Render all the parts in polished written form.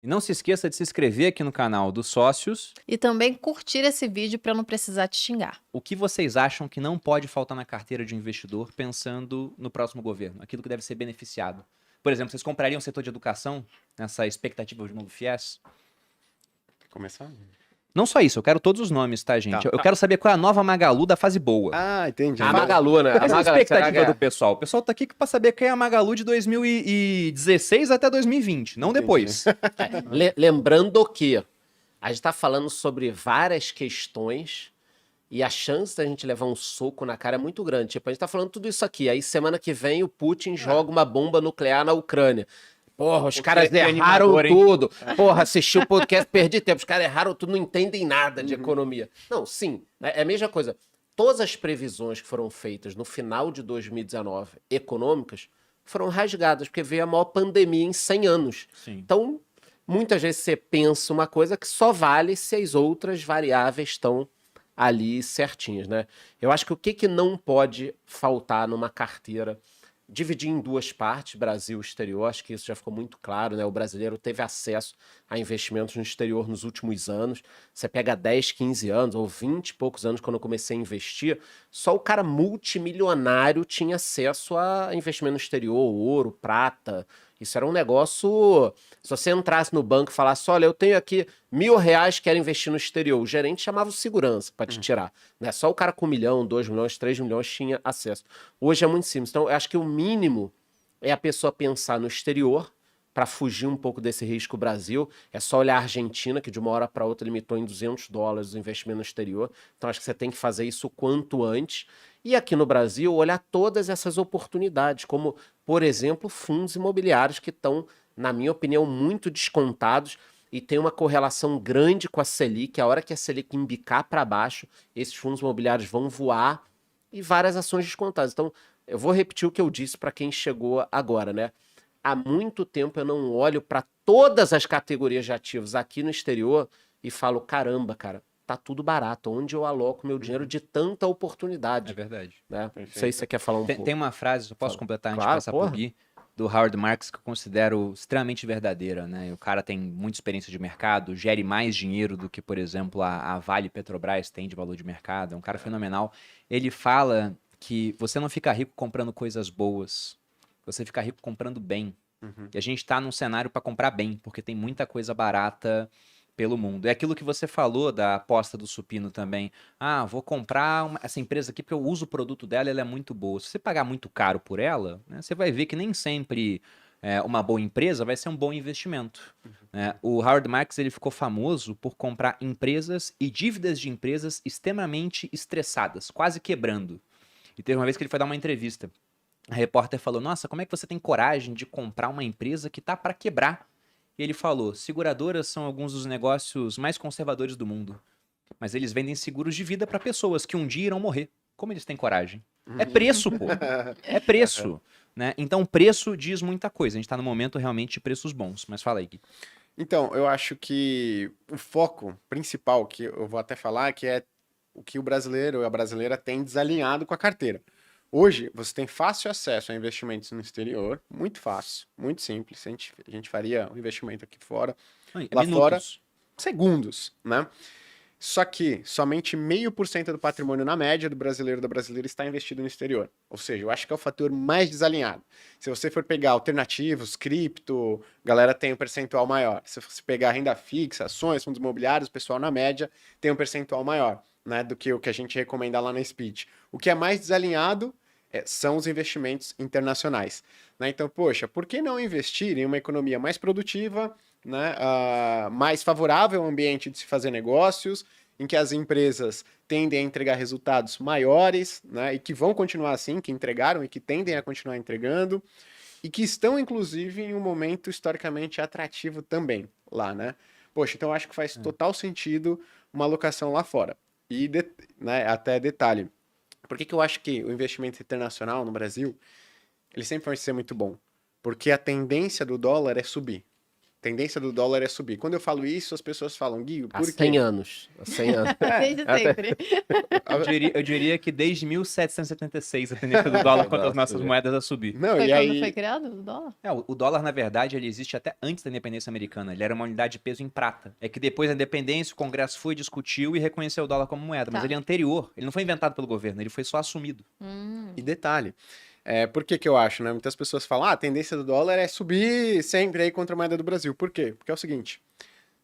E não se esqueça de se inscrever aqui no canal dos sócios. E também curtir esse vídeo para não precisar te xingar. O que vocês acham que não pode faltar na carteira de um investidor pensando no próximo governo? Aquilo que deve ser beneficiado. Por exemplo, vocês comprariam o setor de educação nessa expectativa de novo FIES? Começar? Não só isso, eu quero todos os nomes, tá, gente? Tá. Eu quero saber qual é a nova Magalu da fase boa. Ah, entendi. A Magalu, né? Essa é a será que expectativa é? do pessoal. O pessoal tá aqui pra saber quem é a Magalu de 2016 até 2020, não Entendi. depois. Lembrando que a gente tá falando sobre várias questões e a chance da gente levar um soco na cara é muito grande. Tipo, a gente tá falando tudo isso aqui, aí semana que vem o Putin joga uma bomba nuclear na Ucrânia. Porra, os caras que erraram animador, hein? tudo. Porra, assisti o podcast, perdi tempo. Os caras erraram tudo, não entendem nada de economia. Não, sim, é a mesma coisa. Todas as previsões que foram feitas no final de 2019, econômicas, foram rasgadas, porque veio a maior pandemia em 100 anos. Sim. Então, muitas vezes você pensa uma coisa que só vale se as outras variáveis estão ali certinhas, né? Eu acho que o que não pode faltar numa carteira, dividir em duas partes, Brasil e exterior, acho que isso já ficou muito claro, né? O brasileiro teve acesso a investimentos no exterior nos últimos anos. Você pega 10, 15 anos, ou 20 e poucos anos, quando eu comecei a investir, só o cara multimilionário tinha acesso a investimento no exterior, ouro, prata. Isso era um negócio... Se você entrasse no banco e falasse, olha, eu tenho aqui R$1.000, quero investir no exterior, o gerente chamava o segurança para te tirar. Né? Só o cara com 1 milhão, 2 milhões, 3 milhões tinha acesso. Hoje é muito simples. Então, eu acho que o mínimo é a pessoa pensar no exterior para fugir um pouco desse risco Brasil. É só olhar a Argentina, que de uma hora para outra limitou em $200 o investimento no exterior. Então, acho que você tem que fazer isso o quanto antes. E aqui no Brasil, olhar todas essas oportunidades, como, por exemplo, fundos imobiliários que estão, na minha opinião, muito descontados e tem uma correlação grande com a Selic. A hora que a Selic embicar para baixo, esses fundos imobiliários vão voar e várias ações descontadas. Então, eu vou repetir o que eu disse para quem chegou agora, né? Há muito tempo eu não olho para todas as categorias de ativos aqui no exterior e falo, caramba, cara, tá tudo barato. Onde eu aloco meu dinheiro de tanta oportunidade? É verdade. Né? Não sei se você quer falar um pouco. Tem uma frase, eu posso Fala. completar antes de Claro, passar porra. pro Gui, do Howard Marks, que eu considero extremamente verdadeira, né? O cara tem muita experiência de mercado, gere mais dinheiro do que, por exemplo, a Vale Petrobras tem de valor de mercado. É um cara fenomenal. Ele fala que você não fica rico comprando coisas boas, você fica rico comprando bem. E a gente tá num cenário para comprar bem, porque tem muita coisa barata pelo mundo. É aquilo que você falou da aposta do supino também. Ah, vou comprar essa empresa aqui porque eu uso o produto dela, ela é muito boa. Se você pagar muito caro por ela, né, você vai ver que nem sempre uma boa empresa vai ser um bom investimento. Né? O Howard Marks ele ficou famoso por comprar empresas e dívidas de empresas extremamente estressadas, quase quebrando. E teve uma vez que ele foi dar uma entrevista. A repórter falou, nossa, como é que você tem coragem de comprar uma empresa que tá para quebrar? E ele falou, seguradoras são alguns dos negócios mais conservadores do mundo, mas eles vendem seguros de vida para pessoas que um dia irão morrer. Como eles têm coragem? É preço, pô. É preço. Né? Então, preço diz muita coisa. A gente tá no momento realmente de preços bons. Mas fala aí, Gui. Então, eu acho que o foco principal que eu vou até falar que é o que o brasileiro ou a brasileira tem desalinhado com a carteira. Hoje, você tem fácil acesso a investimentos no exterior, muito fácil, muito simples. A gente faria um investimento aqui fora, lá fora, segundos, né? Só que somente 0,5% do patrimônio na média do brasileiro ou da brasileira está investido no exterior. Ou seja, eu acho que é o fator mais desalinhado. Se você for pegar alternativos, cripto, galera tem um percentual maior. Se você pegar renda fixa, ações, fundos imobiliários, o pessoal na média tem um percentual maior, né, do que o que a gente recomenda lá na Speed. O que é mais desalinhado são os investimentos internacionais. Né? Então, poxa, por que não investir em uma economia mais produtiva, né, mais favorável ao ambiente de se fazer negócios, em que as empresas tendem a entregar resultados maiores, né, e que vão continuar assim, que entregaram e que tendem a continuar entregando, e que estão, inclusive, em um momento historicamente atrativo também lá, né? Poxa, então eu acho que faz total sentido uma alocação lá fora. E, né, até detalhe, por que eu acho que o investimento internacional no Brasil, ele sempre vai ser muito bom? Porque a tendência do dólar é subir. tendência do dólar é subir. Quando eu falo isso, as pessoas falam, Gui, Há por 100 quê? anos. Há 100 anos. Desde sempre. Eu diria que desde 1776 a tendência do dólar contra as nossas moedas a subir. Não, Foi e quando aí... foi criado o dólar? O dólar, na verdade, ele existe até antes da independência americana. Ele era uma unidade de peso em prata. É que depois da independência, o Congresso foi, discutiu e reconheceu o dólar como moeda. Mas Tá. ele é anterior. Ele não foi inventado pelo governo, ele foi só assumido. E detalhe, por que que eu acho, né? Muitas pessoas falam, a tendência do dólar é subir sempre aí contra a moeda do Brasil. Por quê? Porque é o seguinte,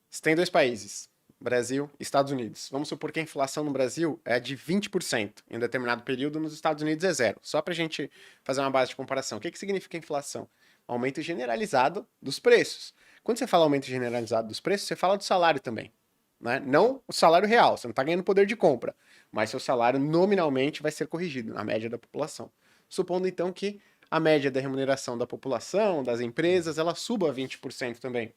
você tem dois países, Brasil e Estados Unidos. Vamos supor que a inflação no Brasil é de 20%, em um determinado período nos Estados Unidos é zero. Só pra gente fazer uma base de comparação. O que que significa inflação? Aumento generalizado dos preços. Quando você fala aumento generalizado dos preços, você fala do salário também. Né? Não o salário real, você não está ganhando poder de compra, mas seu salário nominalmente vai ser corrigido na média da população. Supondo então que a média da remuneração da população, das empresas, ela suba a 20% também. O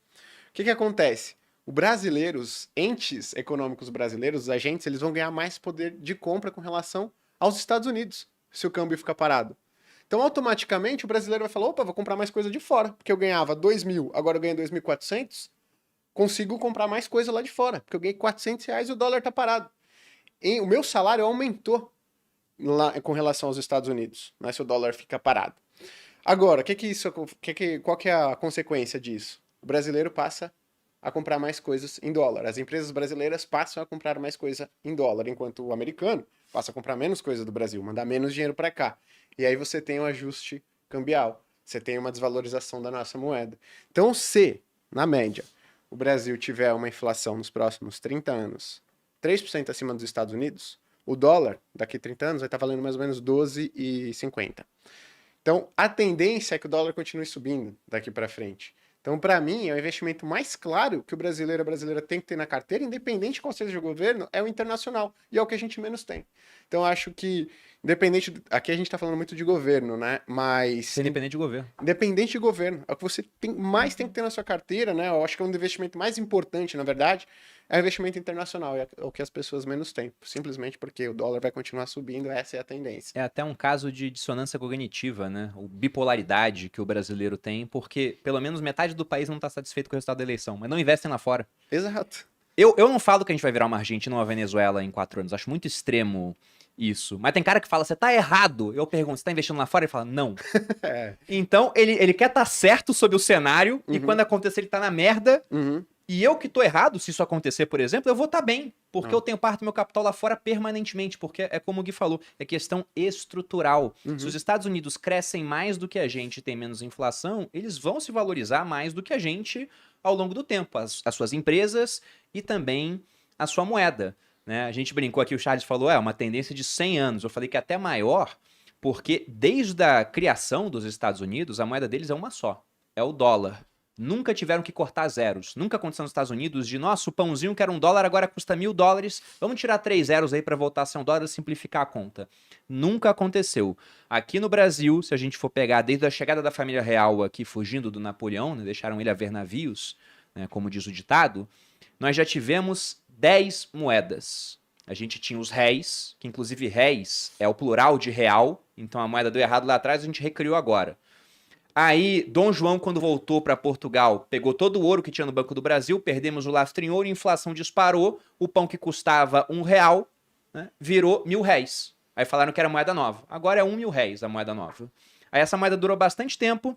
que que acontece? Os brasileiros, entes econômicos brasileiros, os agentes, eles vão ganhar mais poder de compra com relação aos Estados Unidos, se o câmbio ficar parado. Então, automaticamente, o brasileiro vai falar, opa, vou comprar mais coisa de fora, porque eu ganhava 2.000, agora eu ganho 2.400, consigo comprar mais coisa lá de fora, porque eu ganhei R$400 e o dólar tá parado. E o meu salário aumentou lá com relação aos Estados Unidos, né, se o dólar fica parado. Agora, qual que é a consequência disso? O brasileiro passa a comprar mais coisas em dólar. As empresas brasileiras passam a comprar mais coisa em dólar, enquanto o americano passa a comprar menos coisa do Brasil, mandar menos dinheiro para cá. E aí você tem um ajuste cambial, você tem uma desvalorização da nossa moeda. Então, se, na média, o Brasil tiver uma inflação nos próximos 30 anos 3% acima dos Estados Unidos, o dólar, daqui a 30 anos, vai estar valendo mais ou menos 12,50. Então, a tendência é que o dólar continue subindo daqui para frente. Então, para mim, é o investimento mais claro que o brasileiro e a brasileira tem que ter na carteira, independente de qual seja o governo, é o internacional. E é o que a gente menos tem. Então, acho que, aqui a gente está falando muito de governo, né? Mas... Ser independente de governo. Independente de governo. É o que você mais tem que ter na sua carteira, né? Eu acho que é um investimento mais importante, na verdade, é o investimento internacional. É o que as pessoas menos têm. Simplesmente porque o dólar vai continuar subindo, essa é a tendência. É até um caso de dissonância cognitiva, né? O bipolaridade que o brasileiro tem, porque pelo menos metade do país não está satisfeito com o resultado da eleição, mas não investem lá fora. Exato. Eu não falo que a gente vai virar uma Argentina ou uma Venezuela em 4 anos. Acho muito extremo isso. Mas tem cara que fala, você tá errado. Eu pergunto, você tá investindo lá fora? Ele fala, não. Então, ele quer estar certo sobre o cenário e quando acontecer ele tá na merda. E eu que tô errado, se isso acontecer, por exemplo, eu vou estar bem. Porque eu tenho parte do meu capital lá fora permanentemente. Porque é como o Gui falou, é questão estrutural. Se os Estados Unidos crescem mais do que a gente e tem menos inflação, eles vão se valorizar mais do que a gente ao longo do tempo. As suas empresas e também a sua moeda. Né? A gente brincou aqui, o Charles falou, uma tendência de 100 anos. Eu falei que é até maior, porque desde a criação dos Estados Unidos, a moeda deles é uma só. É o dólar. Nunca tiveram que cortar zeros. Nunca aconteceu nos Estados Unidos de, nossa, o pãozinho que era $1 agora custa $1.000. Vamos tirar 3 zeros aí para voltar a ser $1 e simplificar a conta. Nunca aconteceu. Aqui no Brasil, se a gente for pegar desde a chegada da família real aqui, fugindo do Napoleão, né, deixaram ele a ver navios, né, como diz o ditado, nós já tivemos 10 moedas. A gente tinha os réis, que inclusive réis é o plural de real, então a moeda deu errado lá atrás, a gente recriou agora. Aí, Dom João, quando voltou para Portugal, pegou todo o ouro que tinha no Banco do Brasil, perdemos o lastro em ouro, a inflação disparou, o pão que custava R$1, né, virou R$1.000. Aí falaram que era moeda nova. Agora é R$1.000 a moeda nova. Aí essa moeda durou bastante tempo,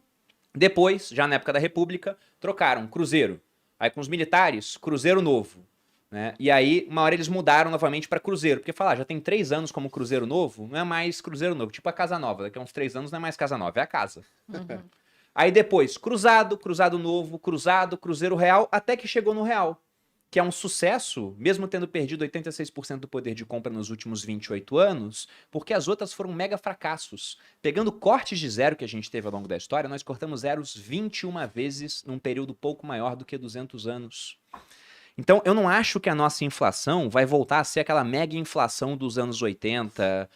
depois, já na época da República, trocaram cruzeiro. Aí com os militares, cruzeiro novo. Né? E aí, uma hora eles mudaram novamente para cruzeiro, porque falar, já tem 3 anos como cruzeiro novo, não é mais cruzeiro novo, tipo a casa nova, daqui a uns 3 anos não é mais casa nova, é a casa. Aí depois, cruzado, cruzado novo, cruzado, cruzeiro real, até que chegou no real, que é um sucesso, mesmo tendo perdido 86% do poder de compra nos últimos 28 anos, porque as outras foram mega fracassos. Pegando cortes de zero que a gente teve ao longo da história, nós cortamos zeros 21 vezes num período pouco maior do que 200 anos. Então, eu não acho que a nossa inflação vai voltar a ser aquela mega inflação dos anos 80,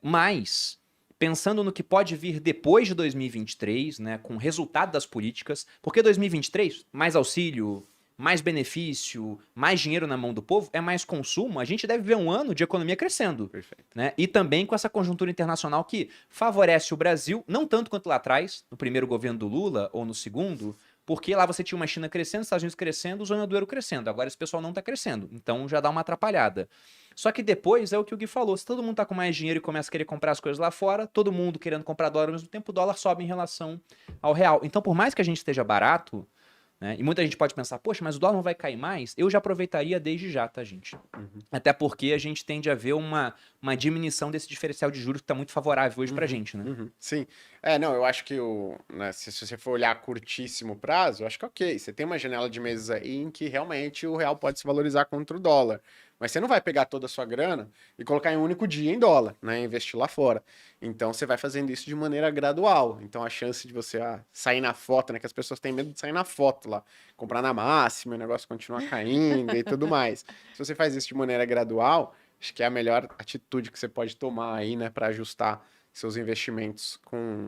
mas, pensando no que pode vir depois de 2023, né, com o resultado das políticas, porque 2023, mais auxílio, mais benefício, mais dinheiro na mão do povo, é mais consumo, a gente deve ver um ano de economia crescendo. Perfeito. Né? E também com essa conjuntura internacional que favorece o Brasil, não tanto quanto lá atrás, no primeiro governo do Lula ou no segundo, Porque lá você tinha uma China crescendo, Estados Unidos crescendo, zona do euro crescendo. Agora esse pessoal não está crescendo. Então já dá uma atrapalhada. Só que depois é o que o Gui falou. Se todo mundo está com mais dinheiro e começa a querer comprar as coisas lá fora, todo mundo querendo comprar dólar ao mesmo tempo, o dólar sobe em relação ao real. Então, por mais que a gente esteja barato, né, e muita gente pode pensar, poxa, mas o dólar não vai cair mais? Eu já aproveitaria desde já, tá, gente? Até porque a gente tende a ver uma diminuição desse diferencial de juros que está muito favorável hoje pra gente, né? Sim. Não, eu acho que né, se você for olhar a curtíssimo prazo, eu acho que ok. Você tem uma janela de meses aí em que realmente o real pode se valorizar contra o dólar. Mas você não vai pegar toda a sua grana e colocar em um único dia em dólar, né? Investir lá fora. Então você vai fazendo isso de maneira gradual. Então a chance de você sair na foto, né? Que as pessoas têm medo de sair na foto lá. Comprar na máxima, o negócio continuar caindo e tudo mais. Se você faz isso de maneira gradual, acho que é a melhor atitude que você pode tomar aí, né? Para ajustar seus investimentos com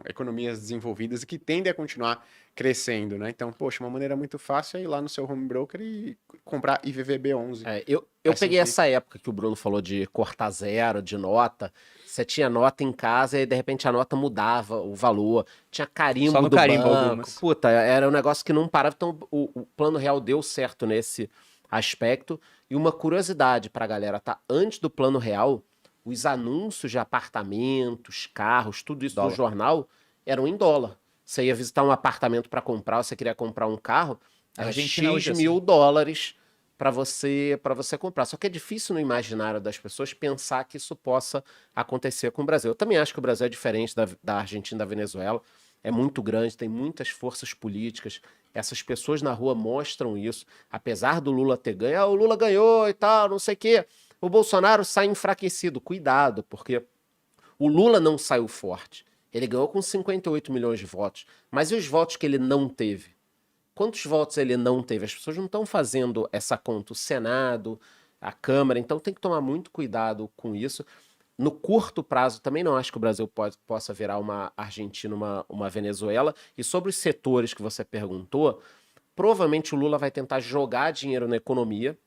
economias desenvolvidas e que tendem a continuar crescendo, né? Então, poxa, uma maneira muito fácil é ir lá no seu home broker e comprar IVVB11. Eu peguei essa época que o Bruno falou de cortar zero, de nota. Você tinha nota em casa e de repente a nota mudava o valor. Tinha carimbo Só no do carimbo banco. algumas. Puta, era um negócio que não parava. Então o Plano Real deu certo nesse aspecto. E uma curiosidade pra galera, tá? Antes do Plano Real, os anúncios de apartamentos, carros, tudo isso Dólar. no jornal eram em dólar. Você ia visitar um apartamento para comprar, ou você queria comprar um carro, A era Argentina X hoje é mil dólares para você comprar. Só que é difícil no imaginário das pessoas pensar que isso possa acontecer com o Brasil. Eu também acho que o Brasil é diferente da Argentina e da Venezuela. É muito grande, tem muitas forças políticas. Essas pessoas na rua mostram isso. Apesar do Lula ter ganho, o Lula ganhou e tal, não sei o quê. O Bolsonaro sai enfraquecido. Cuidado, porque o Lula não saiu forte. Ele ganhou com 58 milhões de votos. Mas e os votos que ele não teve? Quantos votos ele não teve? As pessoas não estão fazendo essa conta. O Senado, a Câmara. Então tem que tomar muito cuidado com isso. No curto prazo, também não acho que o Brasil possa virar uma Argentina, uma Venezuela. E sobre os setores que você perguntou, provavelmente o Lula vai tentar jogar dinheiro na economia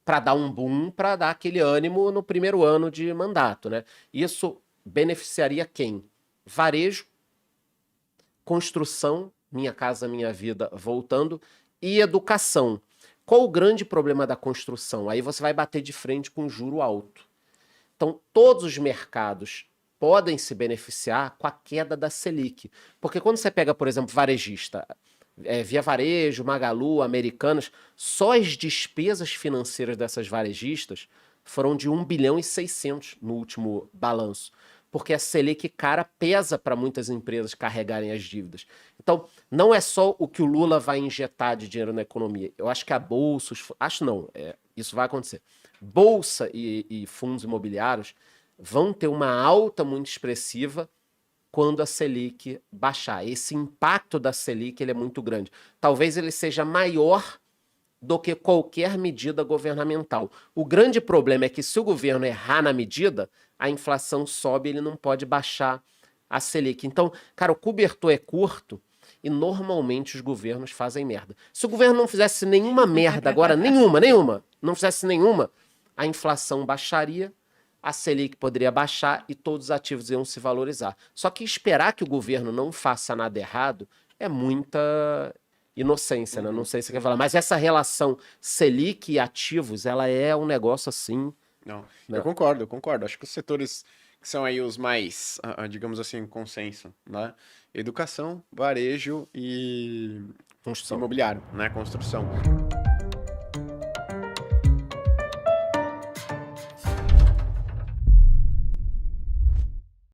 para dar um boom, para dar aquele ânimo no primeiro ano de mandato, né? Isso beneficiaria quem? Varejo, construção, Minha Casa Minha Vida voltando, e educação. Qual o grande problema da construção? Aí você vai bater de frente com juro alto. Então, todos os mercados podem se beneficiar com a queda da Selic. Porque quando você pega, por exemplo, varejista, Via Varejo, Magalu, Americanas, só as despesas financeiras dessas varejistas foram de 1 bilhão e 600 no último balanço. Porque a Selic cara pesa para muitas empresas carregarem as dívidas. Então, não é só o que o Lula vai injetar de dinheiro na economia. Eu acho que a Bolsa, isso vai acontecer. Bolsa e fundos imobiliários vão ter uma alta muito expressiva quando a Selic baixar. Esse impacto da Selic ele é muito grande. Talvez ele seja maior do que qualquer medida governamental. O grande problema é que se o governo errar na medida, a inflação sobe e ele não pode baixar a Selic. Então, cara, o cobertor é curto e normalmente os governos fazem merda. Se o governo não fizesse nenhuma merda agora, nenhuma, não fizesse nenhuma, a inflação baixaria, a Selic poderia baixar e todos os ativos iam se valorizar. Só que esperar que o governo não faça nada errado é muita inocência, né? Não sei se você quer falar, mas essa relação Selic e ativos, ela é um negócio assim. Não, Não. eu concordo. Acho que os setores que são aí os mais, digamos assim, consenso, né? Educação, varejo e Construção. imobiliário, né? Construção.